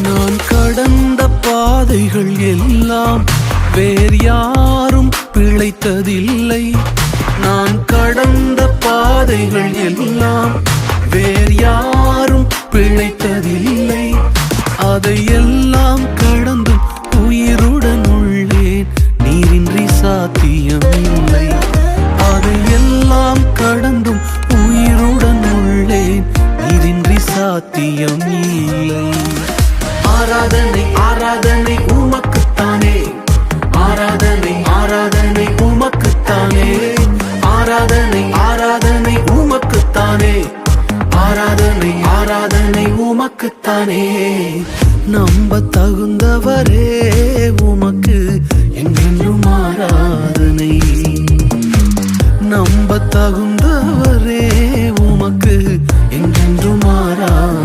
நான் கடந்த பாதைகள் எல்லாம் வேறு யாரும் பிழைத்ததில்லை. நான் கடந்த பாதைகள் எல்லாம் வேறு யாரும் பிழைத்ததில்லை. அதையெல்லாம் கடந்தும் உயிருடன் உள்ளேன், நீரின்றி சாத்தியமில்லை. அதையெல்லாம் கடந்தும் உயிருடன் உள்ளேன், நீரின்றி சாத்தியம் இல்லை. ஆராதனை ஆராதனை உமக்குத்தானே, ஆராதனை ஆராதனை உமக்குத்தானே, ஆராதனை ஆராதனை உமக்குத்தானே, ஆராதனை ஆராதனை உமக்குத்தானே. நம்ப தகுந்தவரே உமக்கு என்றென்றும் ஆராதனை. நம்ப தகுந்தவரே உமக்கு என்றென்றும் ஆராதனை.